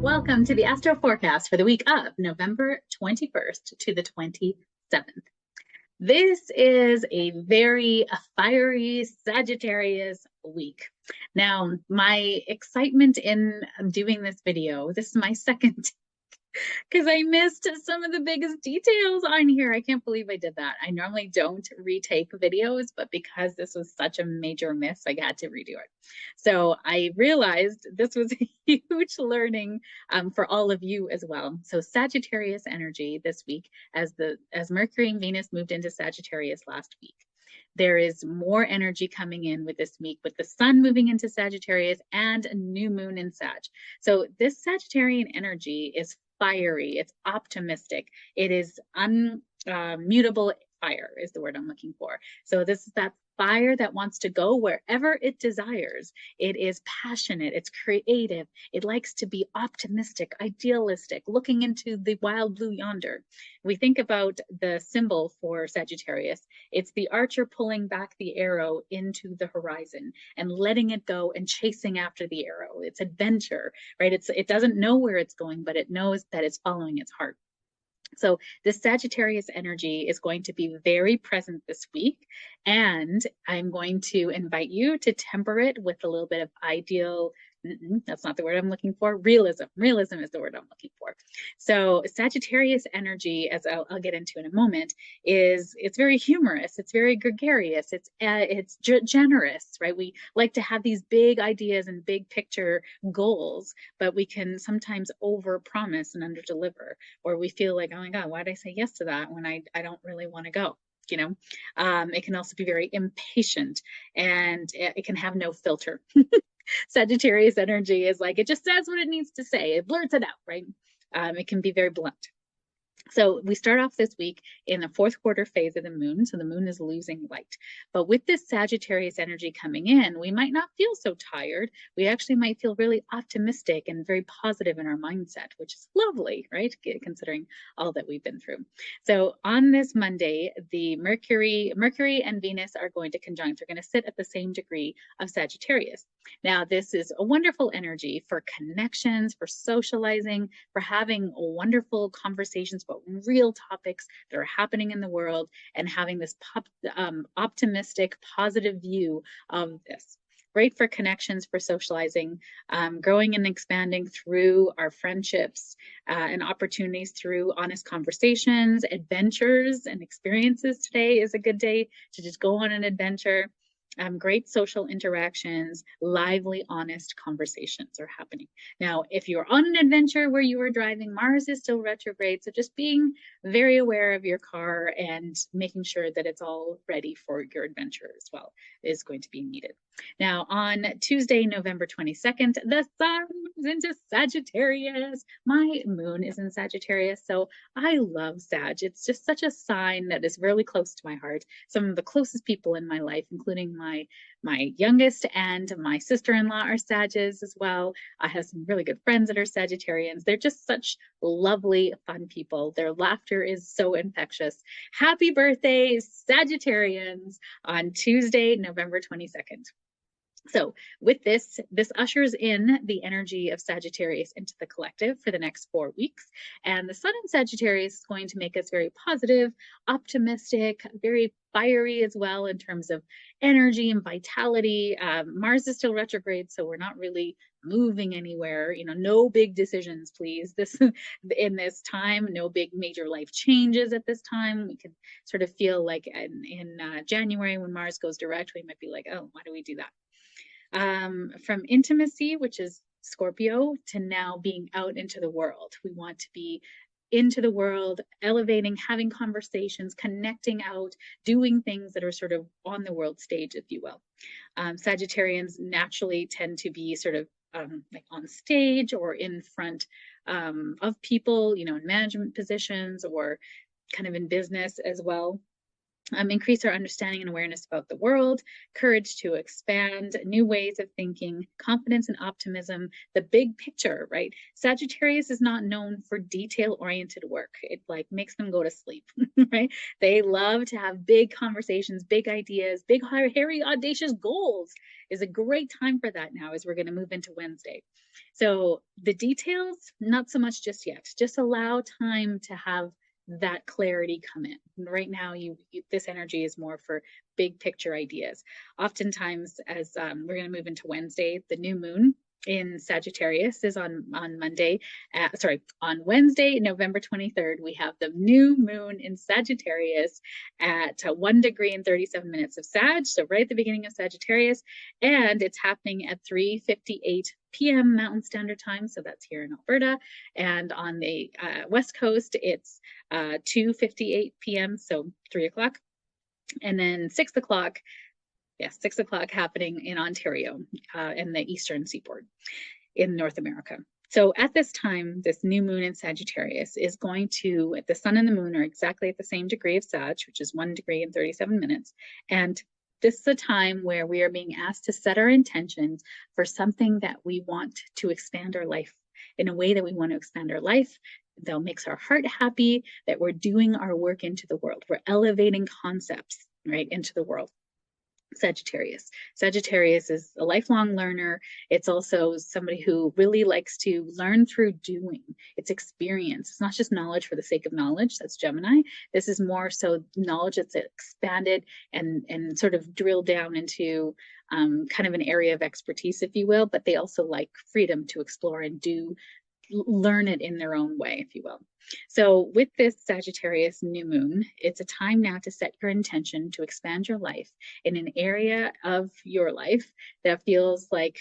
Welcome to the Astro Forecast for the week of November 21st to the 27th. This is a very fiery Sagittarius week. Now, my excitement in doing this video, this is my second because I missed some of the biggest details on here. I can't believe I did that. I normally don't retake videos, but because this was such a major miss, I had to redo it. So I realized this was a huge learning for all of you as well. So Sagittarius energy this week, as Mercury and Venus moved into Sagittarius last week. There is more energy coming in with this week, with the sun moving into Sagittarius and a new moon in Sag. So this Sagittarian energy is fiery, it's optimistic, it is unmutable fire is the word I'm looking for. So this is that fire that wants to go wherever it desires. It is passionate, it's creative, it likes to be optimistic, idealistic, looking into the wild blue yonder. We think about the symbol for Sagittarius, it's the archer pulling back the arrow into the horizon and letting it go and chasing after the arrow. It's adventure, right? It doesn't know where it's going, but it knows that it's following its heart. So this Sagittarius energy is going to be very present this week, and I'm going to invite you to temper it with a little bit of that's not the word I'm looking for. Realism. Realism is the word I'm looking for. So Sagittarius energy, as I'll get into in a moment, it's very humorous. It's very gregarious. It's generous, right? We like to have these big ideas and big picture goals, but we can sometimes over promise and under deliver, or we feel like, oh my God, why did I say yes to that when I don't really want to go? You know, it can also be very impatient, and it can have no filter. Sagittarius energy is like, it just says what it needs to say. It blurts it out, right? It can be very blunt. So we start off this week in the fourth quarter phase of the moon. So the moon is losing light. But with this Sagittarius energy coming in, we might not feel so tired. We actually might feel really optimistic and very positive in our mindset, which is lovely, right? Considering all that we've been through. So on this Monday, the Mercury and Venus are going to conjunct. They're going to sit at the same degree of Sagittarius. Now, this is a wonderful energy for connections, for socializing, for having wonderful conversations about real topics that are happening in the world, and having this optimistic, positive view of this. Great for connections, for socializing, growing and expanding through our friendships and opportunities through honest conversations, adventures and experiences. Today is a good day to just go on an adventure. Great social interactions, lively, honest conversations are happening. Now, if you're on an adventure where you are driving, Mars is still retrograde, so just being very aware of your car and making sure that it's all ready for your adventure as well is going to be needed. Now, on Tuesday, November 22nd, the sun moves into Sagittarius. My moon is in Sagittarius, so I love Sag. It's just such a sign that is really close to my heart. Some of the closest people in my life, including my youngest and my sister-in-law, are Sages as well. I have some really good friends that are Sagittarians. They're just such lovely, fun people. Their laughter is so infectious. Happy birthday, Sagittarians, on Tuesday, November 22nd. So with this ushers in the energy of Sagittarius into the collective for the next 4 weeks. And the sun in Sagittarius is going to make us very positive, optimistic, very fiery as well in terms of energy and vitality. Mars is still retrograde, so we're not really moving anywhere. You know, no big decisions, please. In this time, no big major life changes at this time. We could sort of feel like in January when Mars goes direct, we might be like, oh, why do we do that? From intimacy, which is Scorpio, to now being out into the world. We want to be into the world, elevating, having conversations, connecting out, doing things that are sort of on the world stage, if you will. Sagittarians naturally tend to be sort of like on stage or in front of people, you know, in management positions or kind of in business as well. increase our understanding and awareness about the world, courage to expand, new ways of thinking, confidence and optimism, the big picture, right? Sagittarius is not known for detail-oriented work. It like makes them go to sleep, right? They love to have big conversations, big ideas, big, hairy, audacious goals. Is a great time for that now as we're going to move into Wednesday. So the details, not so much just yet. Just allow time to have that clarity come in. Right now, this energy is more for big picture ideas. Oftentimes, as we're going to move into Wednesday, the new moon in Sagittarius is on Monday. On Wednesday, November 23rd, we have the new moon in Sagittarius at 1 degree and 37 minutes of Sag. So right at the beginning of Sagittarius, and it's happening at 3:58 p.m. Mountain Standard Time. So that's here in Alberta. And on the West Coast, it's 2:58 p.m. So 3 o'clock. And then 6 o'clock. Yes, 6 o'clock happening in Ontario in the Eastern Seaboard in North America. So at this time, this new moon in Sagittarius is going to, the sun and the moon are exactly at the same degree of Sag, which is 1 degree and 37 minutes. And this is a time where we are being asked to set our intentions for something that we want to expand our life in a way that we want to expand our life that makes our heart happy, that we're doing our work into the world. We're elevating concepts, right, into the world. Sagittarius. Sagittarius is a lifelong learner. It's also somebody who really likes to learn through doing. It's experience. It's not just knowledge for the sake of knowledge. That's Gemini. This is more so knowledge that's expanded and sort of drilled down into kind of an area of expertise, if you will, but they also like freedom to explore and learn it in their own way, if you will. So with this Sagittarius new moon, it's a time now to set your intention to expand your life in an area of your life that feels like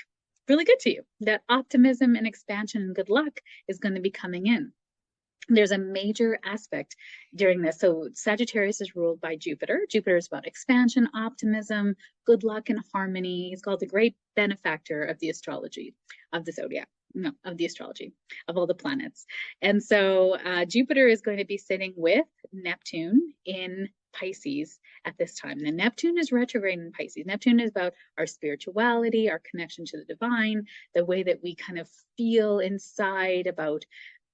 really good to you. That optimism and expansion and good luck is going to be coming in. There's a major aspect during this. So Sagittarius is ruled by Jupiter. Jupiter is about expansion, optimism, good luck, and harmony. He's called the great benefactor of the astrology, of the zodiac. No, of the astrology, of all the planets. And so Jupiter is going to be sitting with Neptune in Pisces at this time. And Neptune is retrograde in Pisces. Neptune is about our spirituality, our connection to the divine, the way that we kind of feel inside about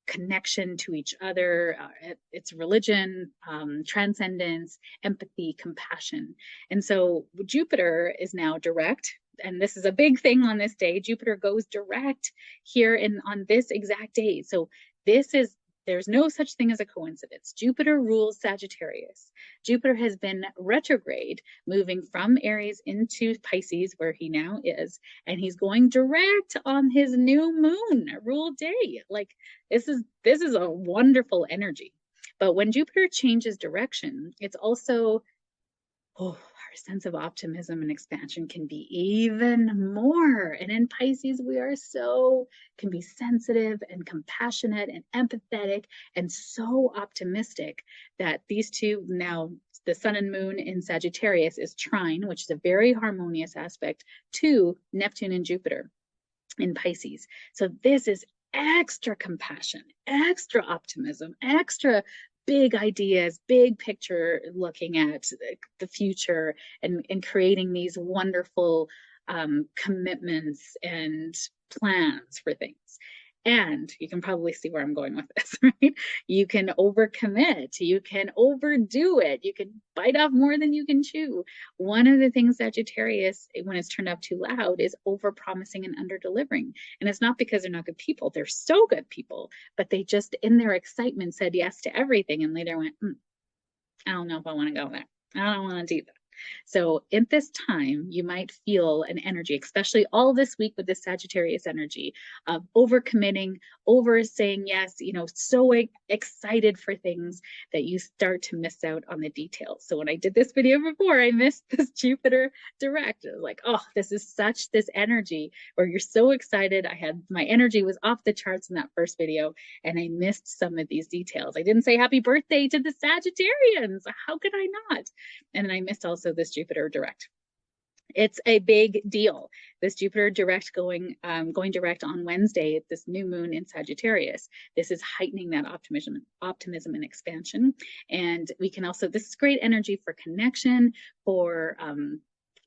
connection to each other. It's religion, transcendence, empathy, compassion. And so Jupiter is now direct, and this is a big thing on this day. Jupiter goes direct here on this exact day. So there's no such thing as a coincidence. Jupiter rules Sagittarius. Jupiter has been retrograde, moving from Aries into Pisces, where he now is, and he's going direct on his new moon rule day. Like this is a wonderful energy. But when Jupiter changes direction, it's also, our sense of optimism and expansion can be even more. And in Pisces, we can be sensitive and compassionate and empathetic and so optimistic that these two now, the sun and moon in Sagittarius is trine, which is a very harmonious aspect to Neptune and Jupiter in Pisces. So this is extra compassion, extra optimism, extra big ideas, big picture, looking at the future and creating these wonderful commitments and plans for things. And you can probably see where I'm going with this, right? You can overcommit, you can overdo it, you can bite off more than you can chew. One of the things Sagittarius, when it's turned up too loud, is over-promising and under-delivering. And it's not because they're not good people. They're so good people, but they just, in their excitement, said yes to everything and later went, I don't know if I want to go there. I don't want to do that. So at this time, you might feel an energy, especially all this week with this Sagittarius energy of overcommitting, over saying yes, so excited for things that you start to miss out on the details. So when I did this video before, I missed this Jupiter direct. I was like, oh, this is such this energy where you're so excited. My energy was off the charts in that first video and I missed some of these details. I didn't say happy birthday to the Sagittarians. How could I not? And then I missed also this Jupiter direct. It's a big deal. This Jupiter direct going direct on Wednesday, this new moon in Sagittarius. This is heightening that optimism and expansion. And we can also, this is great energy for connection, for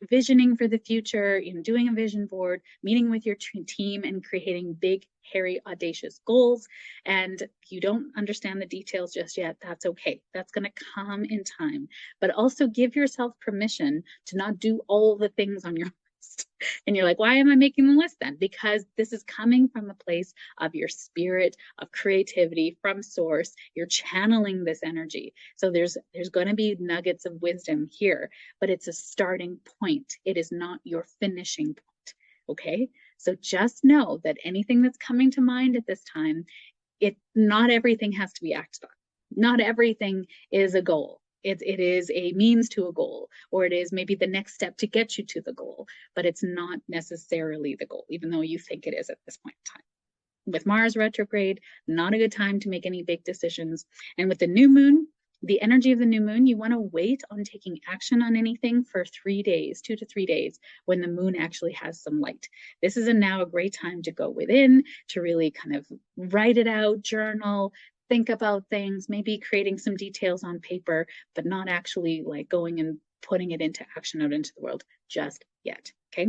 visioning for the future, doing a vision board, meeting with your team and creating big, hairy, audacious goals. And if you don't understand the details just yet, that's okay. That's going to come in time. But also give yourself permission to not do all the things on your list. And you're like, why am I making the list then? Because this is coming from a place of your spirit, of creativity, from source. You're channeling this energy. So there's going to be nuggets of wisdom here, but it's a starting point. It is not your finishing point. Okay. So just know that anything that's coming to mind at this time, not everything has to be acted on. Not everything is a goal. It is a means to a goal, or it is maybe the next step to get you to the goal, but it's not necessarily the goal, even though you think it is at this point in time. With Mars retrograde, not a good time to make any big decisions. And with the new moon, the energy of the new moon, you want to wait on taking action on anything for 3 days, 2 to 3 days, when the moon actually has some light. This is now a great time to go within, to really kind of write it out, journal, think about things, maybe creating some details on paper, but not actually like going and putting it into action out into the world just yet. Okay.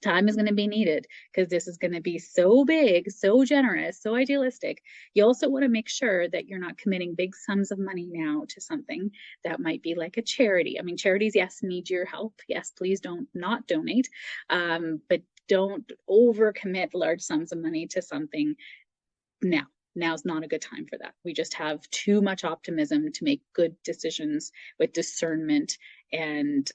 Time is going to be needed because this is going to be so big, so generous, so idealistic. You also want to make sure that you're not committing big sums of money now to something that might be like a charity. I mean, charities, yes, need your help. Yes, please don't not donate, but don't overcommit large sums of money to something now. Now's not a good time for that. We just have too much optimism to make good decisions with discernment and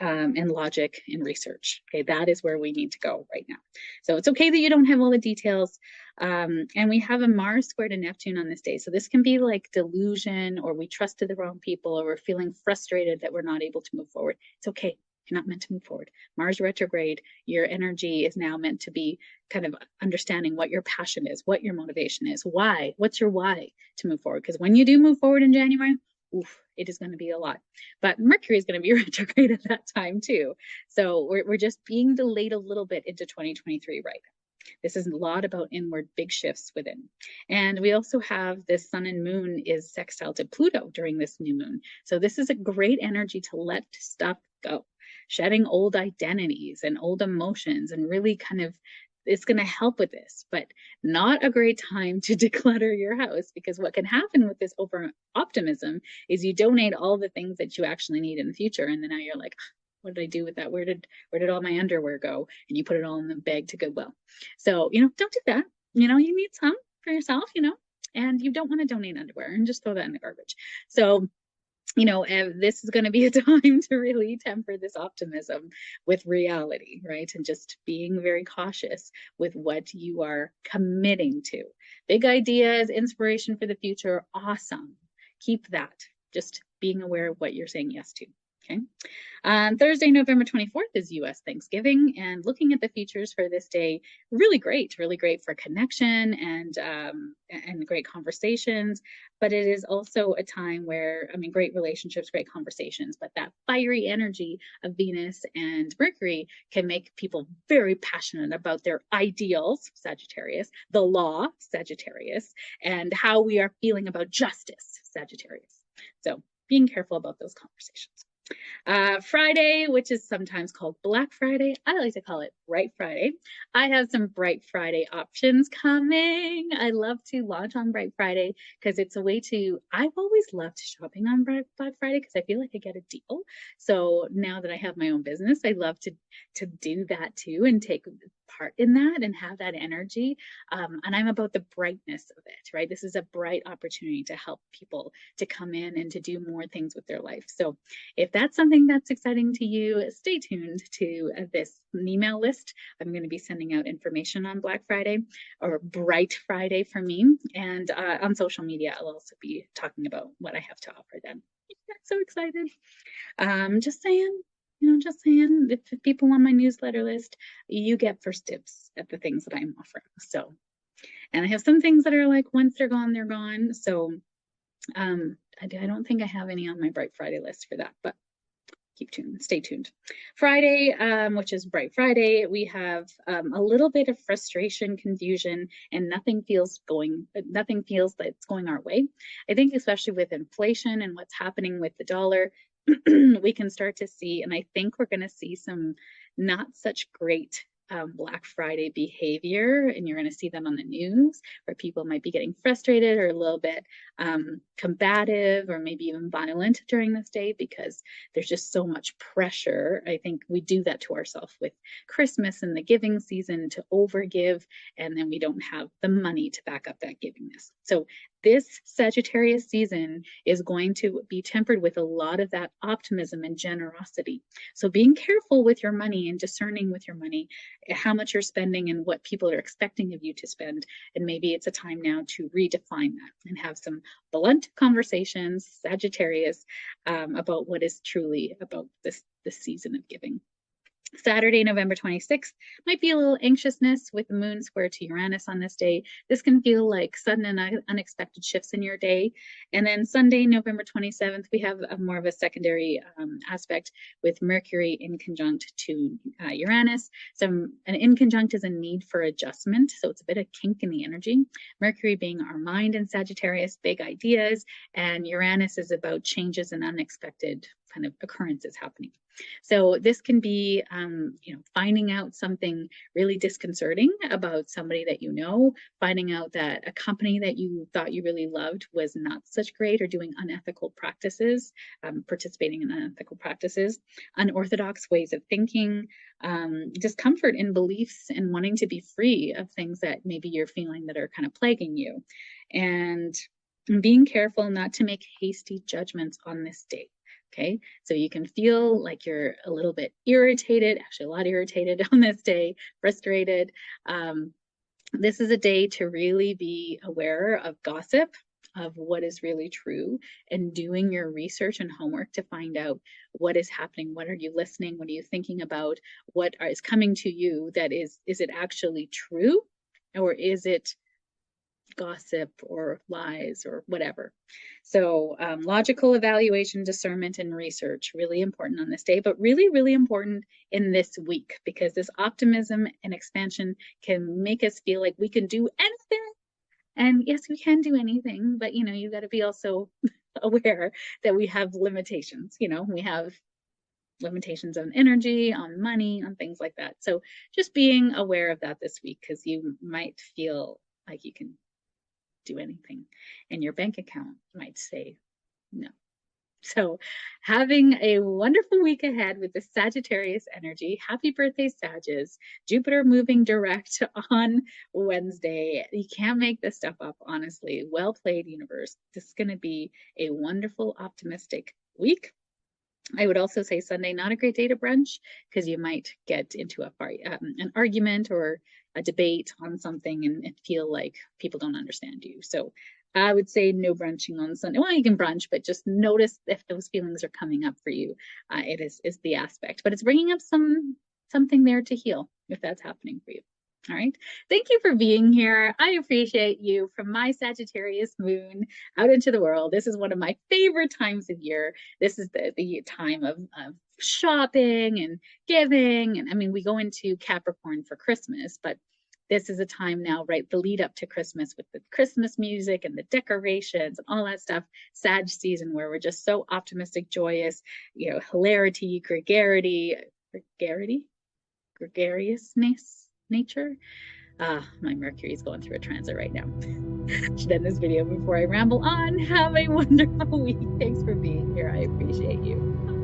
logic and research. Okay, that is where we need to go right now. So it's okay that you don't have all the details. And we have a Mars square to Neptune on this day. So this can be like delusion, or we trusted the wrong people, or we're feeling frustrated that we're not able to move forward. It's okay. You're not meant to move forward. Mars retrograde, your energy is now meant to be kind of understanding what your passion is, what your motivation is, why, what's your why to move forward. Because when you do move forward in January, oof, it is going to be a lot. But Mercury is going to be retrograde at that time too. So we're just being delayed a little bit into 2023 right now. This is a lot about inward big shifts within. And we also have this sun and moon is sextile to Pluto during this new moon. So this is a great energy to let stuff go, shedding old identities and old emotions, and really kind of, it's going to help with this, but not a great time to declutter your house, because what can happen with this over optimism is you donate all the things that you actually need in the future. And then now you're like, what did I do with that? Where did all my underwear go? And you put it all in the bag to Goodwill. So, don't do that. You need some for yourself, and you don't want to donate underwear and just throw that in the garbage. So, this is going to be a time to really temper this optimism with reality, right? And just being very cautious with what you are committing to. Big ideas, inspiration for the future, awesome. Keep that. Just being aware of what you're saying yes to. Okay. Thursday, November 24th is U.S. Thanksgiving, and looking at the features for this day, really great for connection and great conversations. But it is also a time where, great relationships, great conversations, but that fiery energy of Venus and Mercury can make people very passionate about their ideals, Sagittarius, the law, Sagittarius, and how we are feeling about justice, Sagittarius. So being careful about those conversations. Friday, which is sometimes called Black Friday. I like to call it Bright Friday. I have some Bright Friday options coming. I love to launch on Bright Friday because it's a way to, I've always loved shopping on Black Friday because I feel like I get a deal. So now that I have my own business, I love to do that too and take part in that and have that energy. And I'm about the brightness of it, right? This is a bright opportunity to help people to come in and to do more things with their life. So if that's something that's exciting to you, stay tuned to this email list. I'm going to be sending out information on Black Friday, or Bright Friday for me. And on social media, I'll also be talking about what I have to offer then. I'm so excited. Just saying. Just saying, if people on my newsletter list, you get first dibs at the things that I'm offering. So, and I have some things that are like, once they're gone, they're gone. So, I don't think I have any on my Bright Friday list for that, but stay tuned. Friday, which is Bright Friday, we have a little bit of frustration, confusion, and nothing feels that it's going our way. I think especially with inflation and what's happening with the dollar, we can start to see, and I think we're going to see some not such great Black Friday behavior, and you're going to see that on the news where people might be getting frustrated or a little bit combative or maybe even violent during this day because there's just so much pressure. I think we do that to ourselves with Christmas and the giving season to overgive, and then we don't have the money to back up that givingness. So this Sagittarius season is going to be tempered with a lot of that optimism and generosity. So being careful with your money and discerning with your money, how much you're spending and what people are expecting of you to spend. And maybe it's a time now to redefine that and have some blunt conversations, Sagittarius, about what is truly about this season of giving. Saturday, November 26th, might be a little anxiousness with the moon square to Uranus on this day. This can feel like sudden and unexpected shifts in your day. And then Sunday, November 27th, we have more of a secondary aspect with Mercury in conjunct to Uranus. So an in conjunct is a need for adjustment. So it's a bit of kink in the energy. Mercury being our mind in Sagittarius, big ideas, and Uranus is about changes and unexpected kind of occurrences happening. So this can be, finding out something really disconcerting about somebody that you know, finding out that a company that you thought you really loved was not such great or doing unethical practices, participating in unethical practices, unorthodox ways of thinking, discomfort in beliefs and wanting to be free of things that maybe you're feeling that are kind of plaguing you. And being careful not to make hasty judgments on this day. Okay, so you can feel like you're a little bit irritated, actually a lot irritated on this day, frustrated. This is a day to really be aware of gossip, of what is really true, and doing your research and homework to find out what is happening. What are you listening? What are you thinking about? What is coming to you that is it actually true? Or is it gossip or lies or whatever? So logical evaluation, discernment, and research, really important on this day, but really, really important in this week because this optimism and expansion can make us feel like we can do anything. And yes, we can do anything, but you got to be also aware that we have limitations. We have limitations on energy, on money, on things like that. So just being aware of that this week, because you might feel like you can do anything and your bank account might say no. So having a wonderful week ahead with the Sagittarius energy. Happy birthday, Sagittarius. Jupiter moving direct on Wednesday. You can't make this stuff up, honestly. Well played, universe. This is going to be a wonderful, optimistic week. I would also say Sunday, not a great day to brunch because you might get into an argument or a debate on something and feel like people don't understand you. So I would say no brunching on Sunday. Well, you can brunch, but just notice if those feelings are coming up for you. It is the aspect, but it's bringing up something there to heal if that's happening for you. All right. Thank you for being here. I appreciate you. From my Sagittarius moon out into the world. This is one of my favorite times of year. This is the time of shopping and giving. And I mean, we go into Capricorn for Christmas, but this is a time now, right? The lead up to Christmas with the Christmas music and the decorations and all that stuff. Sag season where we're just so optimistic, joyous, hilarity, gregariousness. Nature. My Mercury is going through a transit right now. Should end this video before I ramble on. Have a wonderful week. Thanks for being here. I appreciate you.